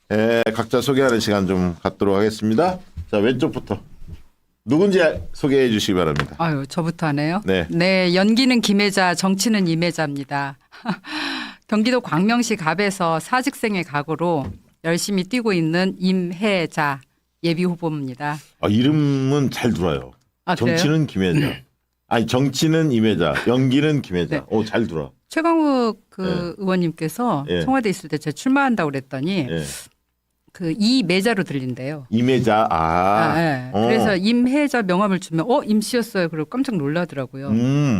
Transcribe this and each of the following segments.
네. 각자 소개하는 시간 좀 갖도록 하겠습니다. 자, 왼쪽부터 누군지 소개해 주시기 바랍니다. 아유, 저부터 하네요. 네. 네, 연기는 김혜자, 정치는 임혜자입니다. 경기도 광명시 갑에서 사직생의 각오로 열심히 뛰고 있는 임혜자 예비 후보입니다. 아, 이름은 잘 들어요. 아, 그래요? 정치는 김혜자. 아니, 정치는 임혜자, 연기는 김혜자. 네. 오, 잘 들어. 최강욱 의원님께서 예. 청와대 있을 때 제가 출마한다고 그랬더니 예. 그 이매자로 들린대요. 임혜자. 네. 어. 그래서 임혜자 명함을 주면 임씨였어요. 그리고 깜짝 놀라더라고요.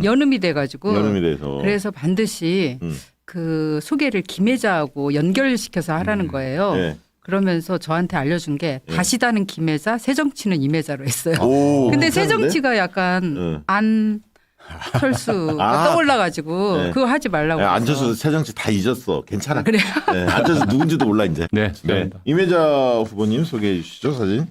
연음이 돼가지고. 연음이 돼서. 그래서 반드시 그 소개를 김혜자하고 연결시켜서 하라는 거예요. 예. 그러면서 저한테 알려준 게 다시다는 김혜자, 새정치는 임혜자로 했어요. 오, 근데 괜찮은데? 새정치가 약간 안철수가 떠올라가지고 네. 그거 하지 말라고. 야, 해서. 안철수 새정치 다 잊었어. 괜찮아. 그래요? 네, 안철수 누군지도 몰라 이제. 네, 네. 축하합니다. 임혜자 후보님 소개해 주시죠, 사진.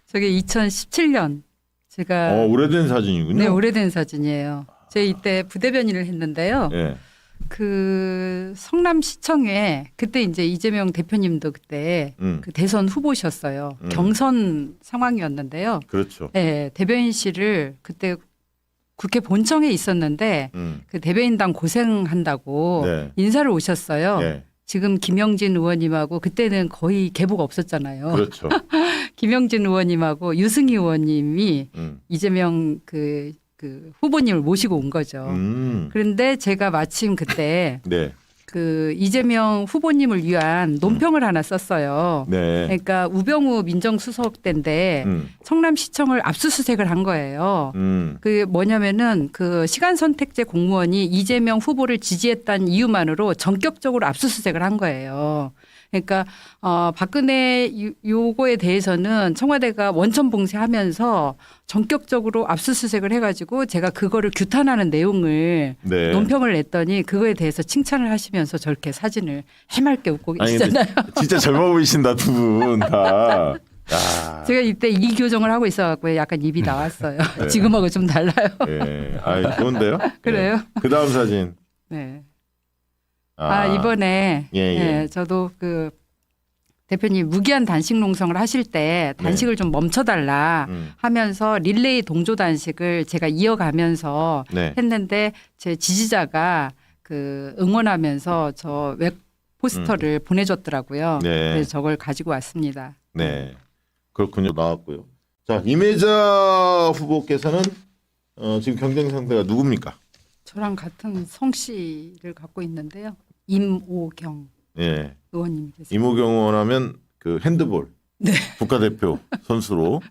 저게 2017년 제가 오래된 사진이군요. 네, 오래된 사진이에요. 제가 이때 부대변인을 했는데요. 예. 그 성남시청에 그때 이제 이재명 대표님도 그때 그 대선 후보셨어요. 경선 상황이었는데요. 그렇죠. 네, 대변인실을 그때 국회 본청에 있었는데 그 대변인당 고생한다고 네. 인사를 오셨어요. 예. 지금 김영진 의원님하고 그때는 거의 계보가 없었잖아요. 그렇죠. 김영진 의원님하고 유승희 의원님이 이재명 그 후보님을 모시고 온 거죠. 그런데 제가 마침 그때 네. 그 이재명 후보님을 위한 논평을 하나 썼어요. 네. 그러니까 우병우 민정수석 때인데 성남시청을 압수수색을 한 거예요. 그 뭐냐면은 그 시간 선택제 공무원이 이재명 후보를 지지했다는 이유만으로 전격적으로 압수수색을 한 거예요. 그러니까 박근혜 요거에 대해서는 청와대가 원천 봉쇄하면서 전격적으로 압수수색을 해가지고 제가 그거를 규탄하는 내용을 네. 논평을 냈더니 그거에 대해서 칭찬을 하시면서 저렇게 사진을 해맑게 웃고 아니, 계시잖아요. 근데 진짜 젊어 보이신다, 두 분 다. 야. 제가 이때 이 교정을 하고 있어갖고 약간 입이 나왔어요. 네. 지금하고 좀 달라요. 예. 아, 좋은데요? 그래요? 네. 그 다음 사진. 네. 아, 이번에 예, 예. 예, 저도 그 대표님 무기한 단식 농성을 하실 때 단식을 좀 멈춰달라 하면서 릴레이 동조 단식을 제가 이어가면서 네. 했는데 제 지지자가 그 응원하면서 저 웹 포스터를 보내줬더라고요. 네. 그래서 저걸 가지고 왔습니다. 네. 그렇군요. 나왔고요. 자, 임혜자 후보께서는 지금 경쟁 상대가 누굽니까? 저랑 같은 성씨를 갖고 있는데요. 임오경 예. 의원님이 계세요. 이모경 의원 하면 그 핸드볼 네. 국가대표 선수로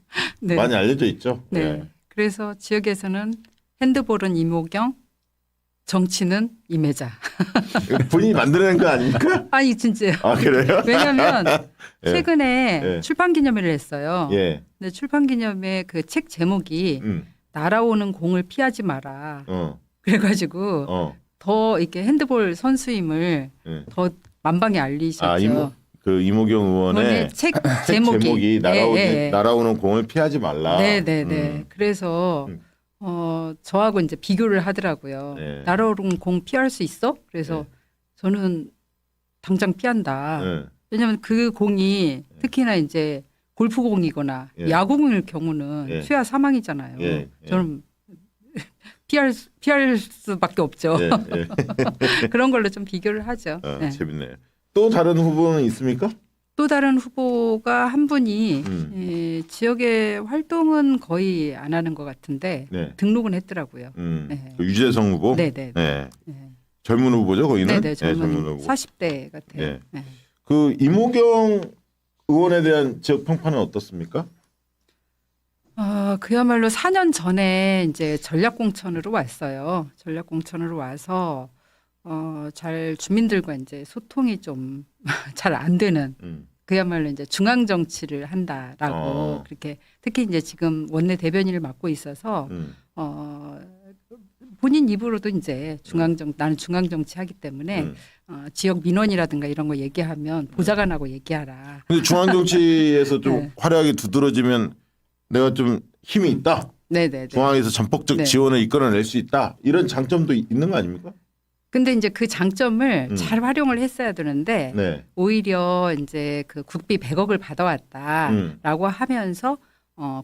네. 많이 알려져 있죠. 네. 예. 그래서 지역에서는 핸드볼은 임오경, 정치는 임혜자. 본인이 만들어낸 거 아닙니까? 아니 진짜요. 아, 그래요? 왜냐하면 예. 최근에 예. 출판 기념회를 했어요. 예. 근데 출판 기념회 그 책 제목이 날아오는 공을 피하지 마라. 그래가지고 더 이렇게 핸드볼 선수임을 예. 더 만방에 알리셨죠. 아, 그 이모경 의원의 책 책 제목이 예. 날아오는 공을 피하지 말라. 네네네. 그래서 저하고 이제 비교를 하더라고요. 네. 날아오는 공 피할 수 있어? 그래서 저는 당장 피한다. 네. 왜냐하면 그 공이 특히나 이제 골프공이거나 예. 야구공일 경우는 예. 수야 사망이잖아요. 예. 예. 저는 피할 수밖에 없죠. 예. 예. 그런 걸로 좀 비교를 하죠. 네. 재밌네요. 또 다른 후보는 있습니까? 또 다른 후보가 한 분이 지역의 활동은 거의 안 하는 것 같은데 네. 등록은 했더라고요. 네. 그 유재성 후보? 네네. 네. 네. 젊은 후보죠, 거기는? 네네. 젊은 젊은 후보. 40대 같아요. 네. 네. 그 이모경 의원에 대한 지역 평판은 어떻습니까? 그야말로 4년 전에 이제 전략공천으로 왔어요. 전략공천으로 와서 잘 주민들과 이제 소통이 좀 잘 안 되는 그야말로 이제 중앙 정치를 한다라고 그렇게 특히 이제 지금 원내 대변인을 맡고 있어서 본인 입으로도 이제 나는 중앙 정치 하기 때문에 지역 민원이라든가 이런 거 얘기하면 보좌관하고 얘기하라. 근데 중앙 정치에서 좀 네. 활약이 두드러지면 내가 좀 힘이 있다. 네네. 중앙에서 전폭적 네. 지원을 이끌어낼 수 있다. 이런 장점도 있는 거 아닙니까? 근데 이제 그 장점을 잘 활용을 했어야 되는데 네. 오히려 이제 그 국비 100억을 받아왔다라고 하면서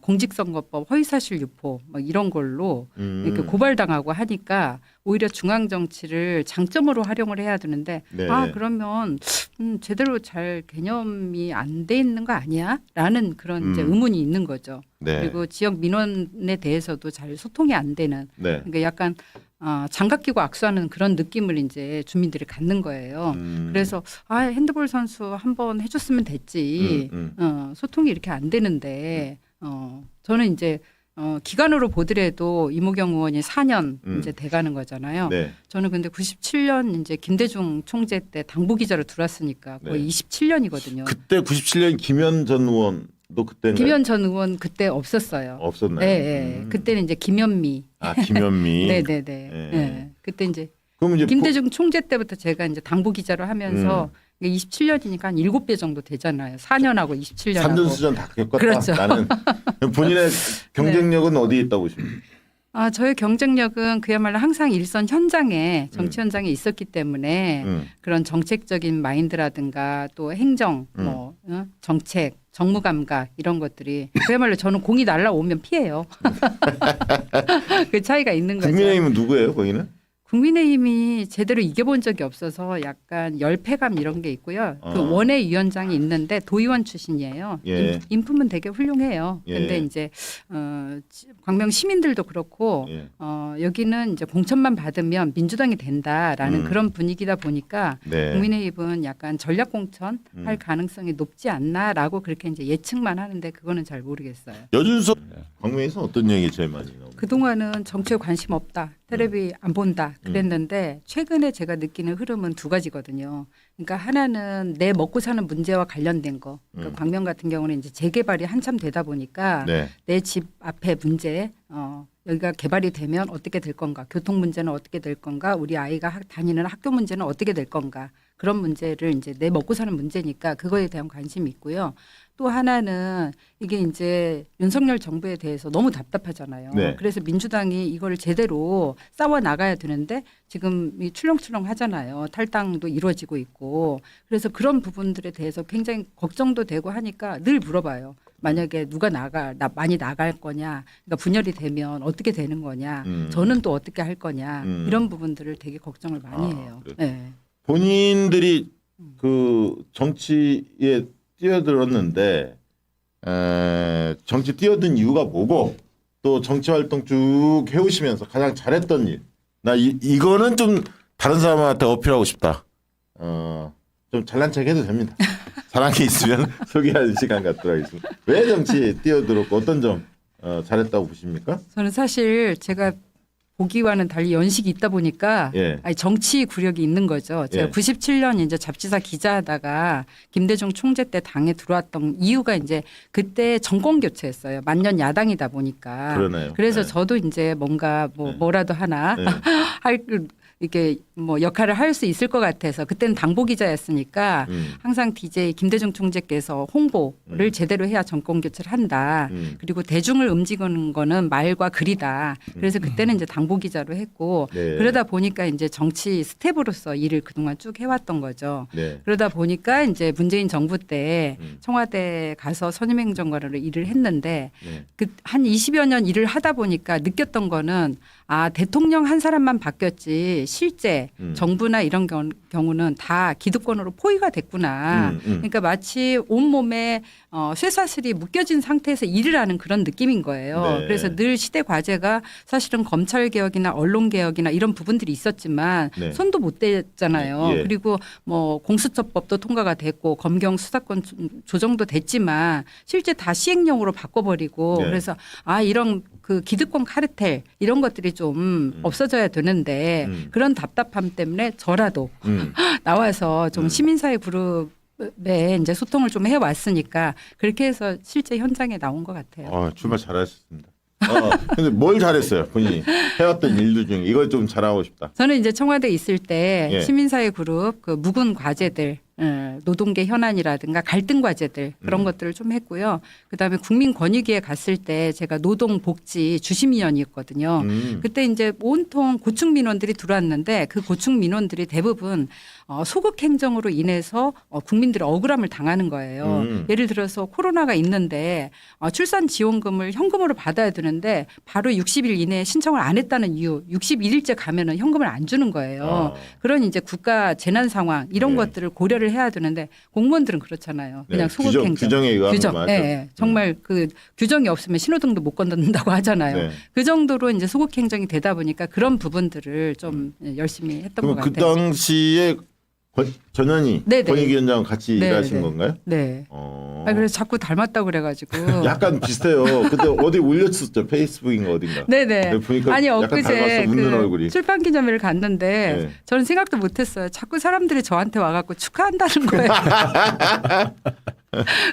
공직선거법 허위사실 유포 뭐 이런 걸로 이렇게 고발당하고 하니까 오히려 중앙 정치를 장점으로 활용을 해야 되는데 네. 그러면 제대로 잘 개념이 안 돼 있는 거 아니야?라는 그런 이제 의문이 있는 거죠. 네. 그리고 지역 민원에 대해서도 잘 소통이 안 되는 네. 그러니까 약간 장갑 끼고 악수하는 그런 느낌을 이제 주민들이 갖는 거예요. 그래서 핸드볼 선수 한번 해줬으면 됐지. 소통이 이렇게 안 되는데 저는 이제 기간으로 보더라도 이모경 의원이 4년 이제 돼가는 거잖아요. 네. 저는 근데 97년 이제 김대중 총재 때 당부 기자로 들어왔으니까 거의 네. 27년이거든요. 그때 97년 김현 전 의원도 그때인가요? 김현 전 의원 그때 없었어요. 없었나요? 네, 네. 그때는 이제 김현미. 김현미. 네네네. 네. 네. 그때 이제 그럼 이제 김대중 총재 때부터 제가 이제 당부 기자로 하면서 27년이니까 한 7배 정도 되잖아요. 4년하고 27년하고. 산전수전 다 겪었다. 그렇죠. 나는 본인의 경쟁력은 어디에 있다고 보십니까? 저의 경쟁력은 그야말로 항상 일선 현장에 정치 현장에 있었기 때문에 그런 정책적인 마인드라든가 또 행정, 정책, 정무 감각 이런 것들이 그야말로 저는 공이 날라오면 피해요. 그 차이가 있는 거죠. 국민의힘은 누구예요, 거기는? 국민의힘이 제대로 이겨본 적이 없어서 약간 열패감 이런 게 있고요. 그 원외위원장이 있는데 도의원 출신이에요. 예. 인품은 되게 훌륭해요. 근데 예. 이제 광명 시민들도 그렇고 예. 여기는 이제 공천만 받으면 민주당이 된다라는 그런 분위기다 보니까 네. 국민의힘은 약간 전략 공천 할 가능성이 높지 않나라고 그렇게 이제 예측만 하는데 그거는 잘 모르겠어요. 여준석 광명에서 어떤 얘기 제일 많이 나옵니까? 그동안은 정치에 관심 없다. 텔레비 안 본다. 그랬는데 최근에 제가 느끼는 흐름은 두 가지거든요. 그러니까 하나는 내 먹고 사는 문제와 관련된 거. 그러니까 광명 같은 경우는 이제 재개발이 한참 되다 보니까 네. 내 집 앞에 문제 여기가 개발이 되면 어떻게 될 건가. 교통 문제는 어떻게 될 건가. 우리 아이가 다니는 학교 문제는 어떻게 될 건가. 그런 문제를 이제 내 먹고 사는 문제니까 그거에 대한 관심이 있고요. 또 하나는 이게 이제 윤석열 정부에 대해서 너무 답답하잖아요. 네. 그래서 민주당이 이걸 제대로 싸워 나가야 되는데 지금 이 출렁출렁 하잖아요. 탈당도 이루어지고 있고. 그래서 그런 부분들에 대해서 굉장히 걱정도 되고 하니까 늘 물어봐요. 만약에 누가 많이 나갈 거냐. 그러니까 분열이 되면 어떻게 되는 거냐. 저는 또 어떻게 할 거냐. 이런 부분들을 되게 걱정을 많이 해요. 네. 본인들이 그 정치에 뛰어들었는데 정치 뛰어든 이유가 뭐고 또 정치 활동 쭉 해오시면서 가장 잘했던 일. 나 이거는 좀 다른 사람한테 어필하고 싶다. 좀 잘난 척 해도 됩니다. 사랑이 있으면 소개하는 시간 갖도록 하겠습니다. 왜 정치에 뛰어들었고 어떤 점 잘했다고 보십니까? 저는 사실 제가 보기와는 달리 연식이 있다 보니까 예. 정치 구력이 있는 거죠. 제가 예. 97년 이제 잡지사 기자하다가 김대중 총재 때 당에 들어왔던 이유가 이제 그때 정권 교체했어요. 만년 야당이다 보니까. 그러네요. 그래서 네. 저도 이제 뭔가 뭐라도 하나 네. 이렇게 뭐 역할을 할 수 있을 것 같아서 그때는 당보 기자였으니까 항상 DJ 김대중 총재께서 홍보를 제대로 해야 정권 교체를 한다. 그리고 대중을 움직이는 거는 말과 글이다. 그래서 그때는 이제 당보 기자로 했고 네. 그러다 보니까 이제 정치 스텝으로서 일을 그동안 쭉 해왔던 거죠. 네. 그러다 보니까 이제 문재인 정부 때 청와대 가서 선임행정관으로 일을 했는데 네. 그 한 20여 년 일을 하다 보니까 느꼈던 거는 대통령 한 사람만 바뀌었지 실제 정부나 이런 경우는 다 기득권으로 포위가 됐구나. 그러니까 마치 온몸에 쇠사슬이 묶여진 상태에서 일을 하는 그런 느낌인 거예요. 네. 그래서 늘 시대 과제가 사실은 검찰개혁이나 언론개혁이나 이런 부분들이 있었지만 네. 손도 못 댔잖아요. 예. 그리고 뭐 공수처법도 통과가 됐고 검경 수사권 조정도 됐지만 실제 다 시행령으로 바꿔버리고 네. 그래서 이런 그 기득권 카르텔 이런 것들이 좀 없어져야 되는데 그런 답답함 때문에 저라도 나와서 좀 시민사회 그룹에 이제 소통을 좀 해왔으니까 그렇게 해서 실제 현장에 나온 것 같아요. 출마 잘하셨습니다. 근데 뭘 잘했어요, 본인이 해왔던 일들 중에 이걸 좀 잘하고 싶다. 저는 이제 청와대 있을 때 예. 시민사회 그룹 그 묵은 과제들 노동계 현안이라든가 갈등 과제들 그런 것들을 좀 했고요. 그다음에 국민권익위에 갔을 때 제가 노동복지 주심위원이었거든요. 그때 이제 온통 고충 민원들이 들어왔는데 그 고충 민원들이 대부분 소극 행정으로 인해서 국민들이 억울함을 당하는 거예요. 예를 들어서 코로나가 있는데 출산 지원금을 현금으로 받아야 되는데 바로 60일 이내에 신청을 안 했다는 이유, 61일째 가면은 현금을 안 주는 거예요. 그런 이제 국가 재난 상황 이런 네. 것들을 고려를 해야 되는데 공무원들은 그렇잖아요. 그냥 네. 소극 행정. 규정에 의하면 맞죠. 네. 정말 그 규정이 없으면 신호등도 못 건너는다고 하잖아요. 네. 그 정도로 이제 소극 행정이 되다 보니까 그런 부분들을 좀 열심히 했던 것 그럼 그 같아요. 당시에 전현희 네네. 권익위원장 같이 네, 일하신 네. 건가요? 네. 어. 그래서 자꾸 닮았다고 그래가지고. 약간 비슷해요. 그때 어디 올렸었죠. 페이스북인가 어딘가. 네네. 보니까 아니 약간 엊그제 닮았어. 웃는 얼굴이. 출판 기념회를 갔는데 네. 저는 생각도 못했어요. 자꾸 사람들이 저한테 와갖고 축하한다는 거예요.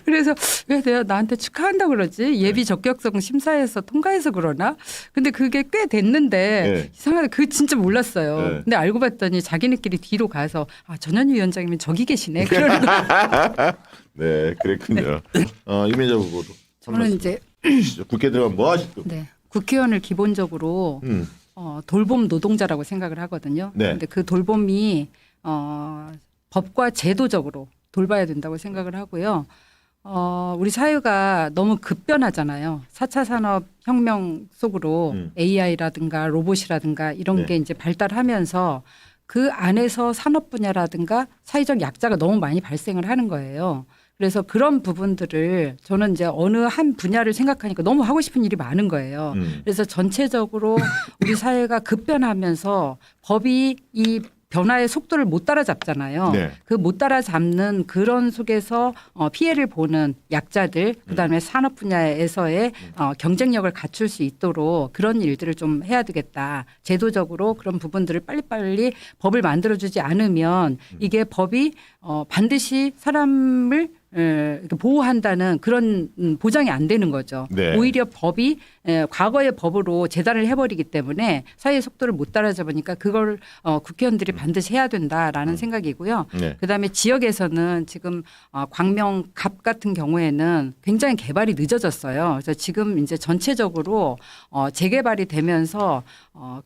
그래서 왜 내가 나한테 축하한다고 그러지? 예비 적격성 심사에서 통과해서 그러나? 근데 그게 꽤 됐는데 네. 이상하게 그 진짜 몰랐어요. 네. 근데 알고 봤더니 자기네끼리 뒤로 가서 전현희 위원장이면 저기 계시네. 그러는 거. 네, 그랬군요. 이민자 후보도. 저는 이제 주시죠. 국회 들어가면 뭐 하시죠? 네, 국회의원을 기본적으로 돌봄 노동자라고 생각을 하거든요. 네. 근데 그 돌봄이 법과 제도적으로 돌봐야 된다고 생각을 하고요. 우리 사회가 너무 급변하잖아요. 4차 산업혁명 속으로 AI라든가 로봇이라든가 이런 네. 게 이제 발달하면서 그 안에서 산업 분야라든가 사회적 약자가 너무 많이 발생을 하는 거예요. 그래서 그런 부분들을 저는 이제 어느 한 분야를 생각하니까 너무 하고 싶은 일이 많은 거예요. 그래서 전체적으로 우리 사회가 급변하면서 법이 이 변화의 속도를 못 따라잡잖아요. 네. 그 못 따라잡는 그런 속에서 피해를 보는 약자들, 그다음에 산업 분야에서의 경쟁력을 갖출 수 있도록 그런 일들을 좀 해야 되겠다. 제도적으로 그런 부분들을 빨리빨리 법을 만들어주지 않으면 이게 법이 반드시 사람을 보호한다는 그런 보장이 안 되는 거죠. 네. 오히려 법이 과거의 법으로 재단을 해버리기 때문에 사회의 속도를 못 따라잡으니까 그걸 국회의원들이 반드시 해야 된다라는 생각이고요. 네. 그다음에 지역에서는 지금 광명 갑 같은 경우에는 굉장히 개발이 늦어졌어요. 그래서 지금 이제 전체적으로 재개발이 되면서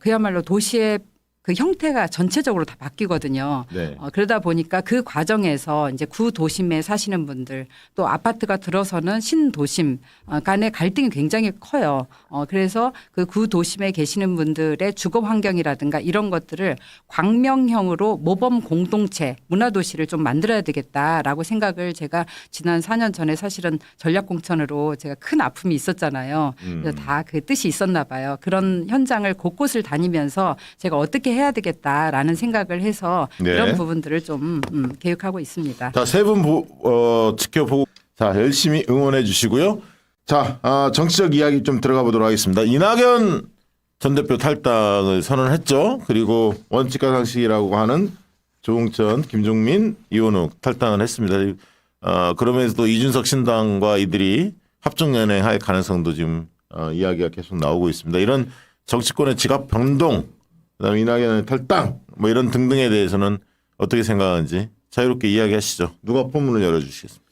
그야말로 도시의 그 형태가 전체적으로 다 바뀌거든요. 네. 그러다 보니까 그 과정에서 이제 구도심에 사시는 분들 또 아파트가 들어서는 신도심 간의 갈등이 굉장히 커요. 그래서 그 구도심에 계시는 분들의 주거 환경이라든가 이런 것들을 광명형으로 모범 공동체 문화도시를 좀 만들어야 되겠다라고 생각을 제가 지난 4년 전에 사실은 전략공천으로 제가 큰 아픔이 있었잖아요. 그래서 다 그 뜻이 있었나 봐요. 그런 현장을 곳곳을 다니면서 제가 어떻게 해야 되겠다라는 생각을 해서 네. 이런 부분들을 좀 계획하고 있습니다. 자, 세 분 지켜보고 자, 열심히 응원해 주시고요. 자, 정치적 이야기 좀 들어가 보도록 하겠습니다. 이낙연 전 대표 탈당을 선언했죠. 그리고 원칙과 상식이라고 하는 조응천, 김종민, 이원욱 탈당을 했습니다. 그러면서도 이준석 신당과 이들이 합종연행할 가능성도 지금 이야기가 계속 나오고 있습니다. 이런 정치권의 지갑 변동, 그다음에 이낙연의 탈당 뭐 이런 등등에 대해서는 어떻게 생각하는지 자유롭게 이야기하시죠. 누가 포문을 열어주시겠습니다.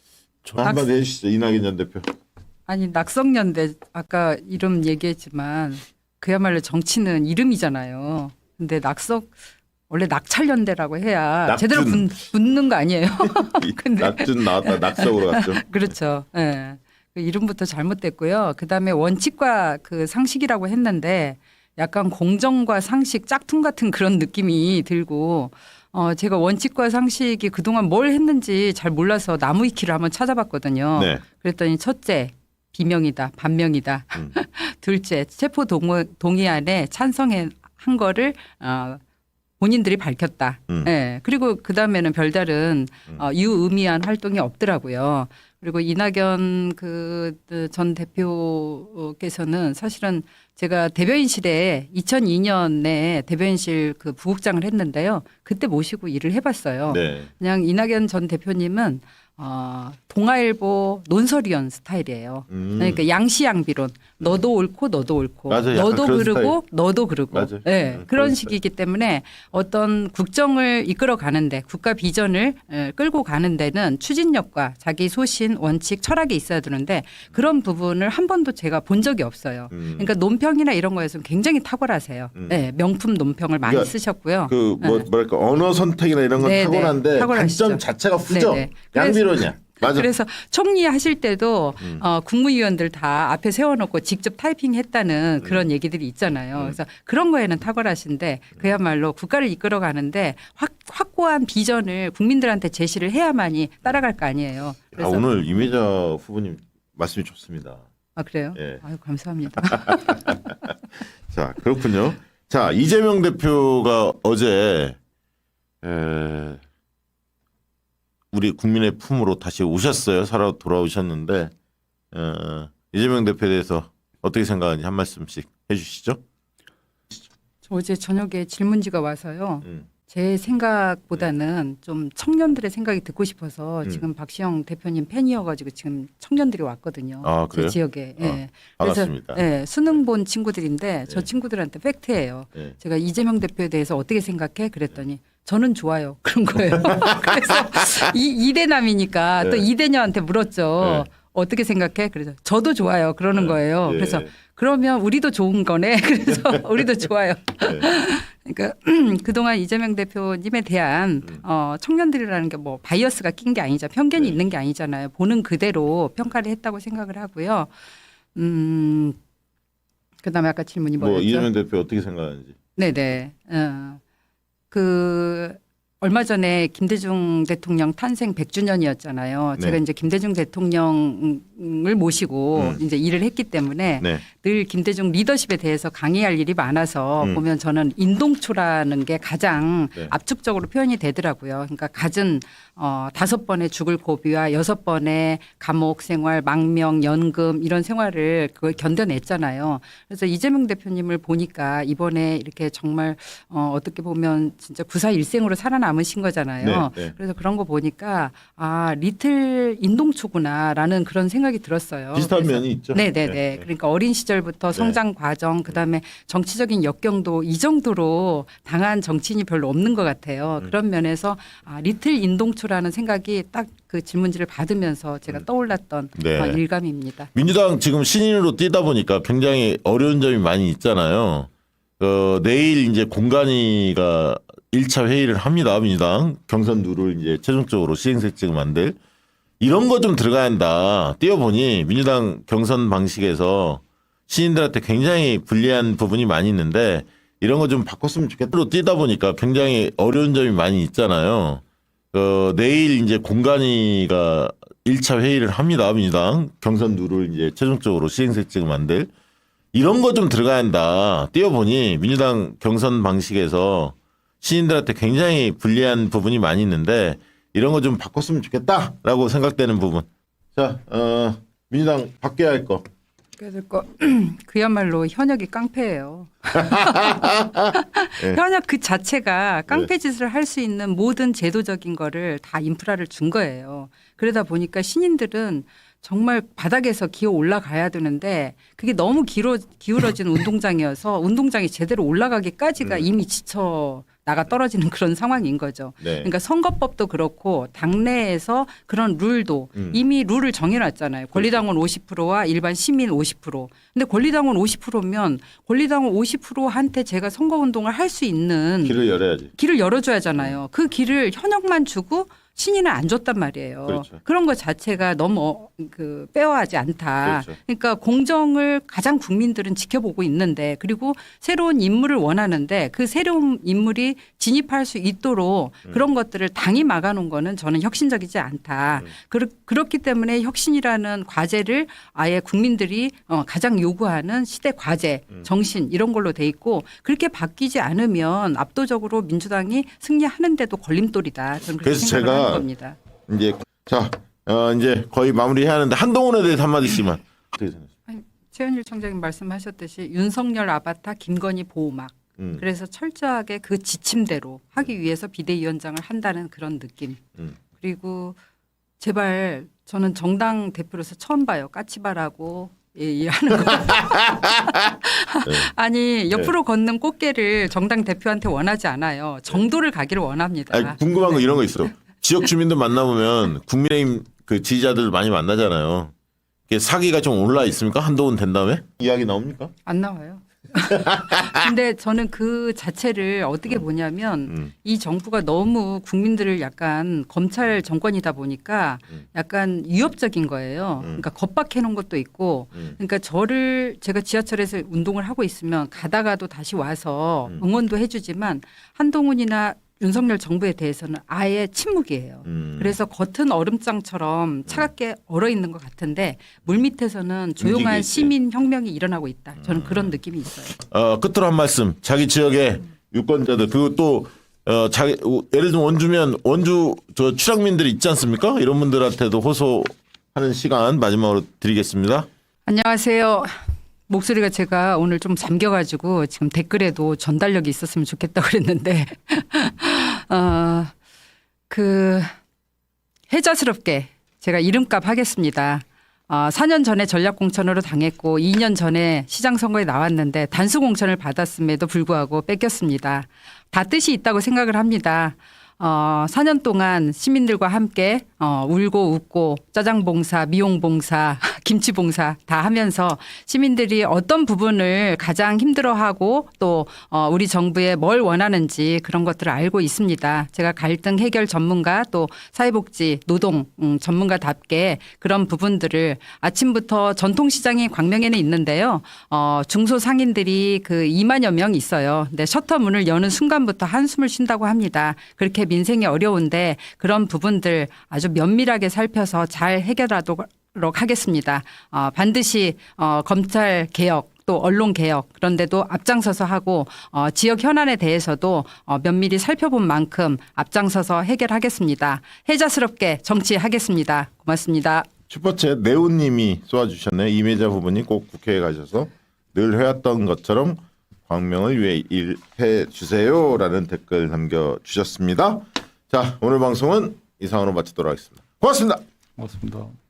한마디 해주시죠. 이낙연 전 대표. 아니 낙성연대 아까 이름 얘기했지만 그야말로 정치는 이름이잖아요. 근데 원래 낙찰연대라고 해야 낙준. 제대로 붙는 거 아니에요? 근데 낙준 나왔다. 낙석으로 갔죠. 그렇죠. 예. 그 이름부터 잘못됐고요. 그다음에 원칙과 그 상식이라고 했는데 약간 공정과 상식 짝퉁 같은 그런 느낌이 들고 제가 원칙과 상식이 그동안 뭘 했는지 잘 몰라서 나무위키를 한번 찾아봤거든요. 네. 그랬더니 첫째 비명이다, 반명이다. 둘째 체포 동의안에 찬성한 거를 본인들이 밝혔다. 네. 그리고 그다음에는 별다른 유의미한 활동이 없더라고요. 그리고 이낙연 전 대표께서는 사실은 제가 대변인실에 2002년에 대변인실 부국장을 했는데요. 그때 모시고 일을 해봤어요. 네. 그냥 이낙연 전 대표님은 동아일보 논설위원 스타일이에요. 그러니까 양시양비론. 너도 옳고 너도 옳고 맞아요. 너도 그런 그르고 스타일. 너도 그르고 맞아요. 네, 그런 그런 스타일. 식이기 때문에 어떤 국정을 이끌어 가는데 국가 비전을 끌고 가는 데는 추진력과 자기 소신, 원칙, 철학이 있어야 되는데 그런 부분을 한 번도 제가 본 적이 없어요. 그러니까 논평이나 이런 거에서는 굉장히 탁월하세요. 네, 명품 논평을 많이 그러니까 쓰셨고요. 그 뭐랄까 언어 선택이나 이런 건 네, 탁월한데 탁월하시죠. 관점 자체가 후져. 네, 네. 양비론이야. 맞아. 그래서 총리 하실 때도 국무위원들 다 앞에 세워놓고 직접 타이핑했다는 그런 얘기들이 있잖아요. 그래서 그런 거에는 탁월하신데 그야말로 국가를 이끌어 가는데 확고한 비전을 국민들한테 제시를 해야만이 따라갈 거 아니에요. 그래서 오늘 이미자 후보님 말씀이 좋습니다. 아 그래요? 예. 아유 감사합니다. 자 그렇군요. 자 이재명 대표가 어제 우리 국민의 품으로 다시 오셨어요. 살아 돌아오셨는데 이재명 대표에 대해서 어떻게 생각하는지 한 말씀씩 해주시죠. 저 어제 저녁에 질문지가 와서요. 음. 제 생각보다는 좀 청년들의 생각이 듣고 싶어서 지금 박시영 대표님 팬이어가지고 지금 청년들이 왔거든요. 아, 제 그래요? 지역에. 예. 반갑습니다. 예, 수능 본 친구들인데 저 친구들한테 팩트예요. 예. 제가 이재명 대표에 대해서 어떻게 생각해? 그랬더니 저는 좋아요. 그런 거예요. 그래서 이대남이니까 또 예. 이대녀한테 물었죠. 예. 어떻게 생각해? 그래서 저도 좋아요. 그러는 거예요. 예. 그래서 그러면 우리도 좋은 거네. 그래서 우리도 좋아요. 그러니까 그동안 이재명 대표님에 대한 청년들이라는 게 뭐 바이어스가 낀 게 아니죠. 편견이 있는 게 아니잖아요. 보는 그대로 평가를 했다고 생각을 하고요. 그다음에 아까 질문이 뭐 뭐였죠? 이재명 대표 어떻게 생각하는지. 네네. 그 얼마 전에 김대중 대통령 탄생 100주년이었잖아요. 네. 제가 이제 김대중 대통령을 모시고 이제 일을 했기 때문에 네. 늘 김대중 리더십에 대해서 강의할 일이 많아서 보면 저는 인동초라는 게 가장 네. 압축적으로 표현이 되더라고요. 그러니까 갖은 5번의 죽을 고비와 6번의 감옥 생활, 망명, 연금 이런 생활을 그걸 견뎌냈잖아요. 그래서 이재명 대표님을 보니까 이번에 이렇게 정말 어떻게 보면 진짜 구사일생으로 살아남으신 거잖아요. 네, 네. 그래서 그런 거 보니까 아 리틀 인동초구나라는 그런 생각이 들었어요. 비슷한 그래서 면이 있죠. 네네네. 네. 그러니까 어린 시절부터 성장 과정, 그다음에 정치적인 역경도 이 정도로 당한 정치인이 별로 없는 것 같아요. 그런 면에서 아, 리틀 인동초라는 생각이 딱 그 질문지를 받으면서 제가 떠올랐던 네. 일감입니다. 민주당 지금 신인으로 뛰다 보니까 굉장히 어려운 점이 많이 있잖아요. 내일 이제 공간위가 1차 회의를 합니다. 민주당 경선 룰을 이제 최종적으로 시행색지를 만들 이런 거 좀 들어가야 한다. 뛰어보니 민주당 경선 방식에서 신인들한테 굉장히 불리한 부분이 많이 있는데 이런 거 좀 바꿨으면 좋겠다. 뛰다 보니까 굉장히 어려운 점이 많이 있잖아요. 내일 이제 공간위가 1차 회의를 합니다. 민주당 경선 룰을 이제 최종적으로 시행색지를 만들 이런 거 좀 들어가야 한다. 뛰어보니 민주당 경선 방식에서 신인들한테 굉장히 불리한 부분이 많이 있는데 이런 거 좀 바꿨으면 좋겠다라고 생각되는 부분. 자, 민주당 바뀌어야 할 거. 그래서 그야말로 현역이 깡패예요. 네. 현역 그 자체가 깡패 짓을 할 수 있는 모든 제도적인 거를 다 인프라를 준 거예요. 그러다 보니까 신인들은 정말 바닥에서 기어 올라가야 되는데 그게 너무 기울어진 운동장이어서 운동장이 제대로 올라가기까지가 이미 지쳐 나가 떨어지는 그런 상황인 거죠. 네. 그러니까 선거법도 그렇고 당내에서 그런 룰도 이미 룰을 정해놨잖아요. 권리당원 50%와 일반 시민 50%. 근데 권리당원 50%면 권리당원 50%한테 제가 선거운동을 할 수 있는 길을 열어야지. 길을 열어줘야잖아요. 그 길을 현역만 주고 신인은 안 줬단 말이에요. 그렇죠. 그런 것 자체가 너무 빼어하지 않다. 그렇죠. 그러니까 공정을 가장 국민들은 지켜보고 있는데 그리고 새로운 인물을 원하는데 그 새로운 인물이 진입할 수 있도록 그런 것들을 당이 막아놓은 거는 저는 혁신적이지 않다. 그렇기 때문에 혁신이라는 과제를 아예 국민들이 가장 요구하는 시대 과제, 정신 이런 걸로 돼 있고 그렇게 바뀌지 않으면 압도적으로 민주당이 승리하는데도 걸림돌이다. 저는 그렇게 그래서 생각을 제가 하는 겁니다. 이제 자 이제 거의 마무리해야 하는데 한동훈에 대해서 한마디씩만. 어떻게 생각하세요? 최현일 청장님 말씀하셨듯이 윤석열 아바타 김건희 보호막. 그래서 철저하게 그 지침대로 하기 위해서 비대위원장을 한다는 그런 느낌. 그리고 제발 저는 정당 대표로서 처음 봐요. 까치발하고 하는 거. 아니 옆으로 걷는 꽃게를 정당 대표한테 원하지 않아요. 정도를 가기를 원합니다. 아니, 궁금한 거 이런 거 있어. 지역 주민들 만나보면 국민의힘 그 지지자들 많이 만나잖아요. 이게 사기가 좀 올라 있습니까? 한동훈 된 다음에? 이야기 나옵니까? 안 나와요. 근데 저는 그 자체를 어떻게 보냐면 이 정부가 너무 국민들을 약간 검찰 정권이다 보니까 약간 위협적인 거예요. 그러니까 겁박해 놓은 것도 있고 그러니까 제가 지하철에서 운동을 하고 있으면 가다가도 다시 와서 응원도 해주지만 한동훈이나 윤석열 정부에 대해서는 아예 침묵이에요. 그래서 겉은 얼음장처럼 차갑게 얼어 있는 것 같은데 물밑에서는 조용한 움직이겠지. 시민 혁명이 일어나고 있다. 저는 그런 느낌이 있어요. 끝으로 한 말씀. 자기 지역의 유권자들 그리고 또 예를 들면 원주면 원주 저 출향민들이 있지 않습니까? 이런 분들한테도 호소하는 시간 마지막으로 드리겠습니다. 안녕하세요. 목소리가 제가 오늘 좀 잠겨가지고 지금 댓글에도 전달력이 있었으면 좋겠다 그랬는데 해자스럽게 제가 이름값 하겠습니다. 4년 전에 전략공천으로 당했고 2년 전에 시장 선거에 나왔는데 단수 공천을 받았음에도 불구하고 뺏겼습니다. 다 뜻이 있다고 생각을 합니다. 4년 동안 시민들과 함께 울고 웃고 짜장봉사, 미용봉사, 김치봉사 다 하면서 시민들이 어떤 부분을 가장 힘들어하고 또 우리 정부에 뭘 원하는지 그런 것들을 알고 있습니다. 제가 갈등 해결 전문가 또 사회복지 노동 전문가답게 그런 부분들을 아침부터 전통시장이 광명에는 있는데요. 중소상인들이 그 2만여 명 있어요. 근데 셔터 문을 여는 순간부터 한숨을 쉰다고 합니다. 그렇게 민생이 어려운데 그런 부분들 아주 면밀하게 살펴서 잘 해결하도록 하겠습니다. 반드시 검찰 개혁 또 언론 개혁 그런데도 앞장서서 하고 지역 현안에 대해서도 면밀히 살펴본 만큼 앞장서서 해결하겠습니다. 해자스럽게 정치하겠습니다. 고맙습니다. 슈퍼챗 네오님이 쏘아주셨네요. 이매자 후보님 꼭 국회에 가셔서 늘 해왔던 것처럼 광명을 위해 일해 주세요라는 댓글 남겨주셨습니다. 자, 오늘 방송은 이상으로 마치도록 하겠습니다. 고맙습니다. 고맙습니다.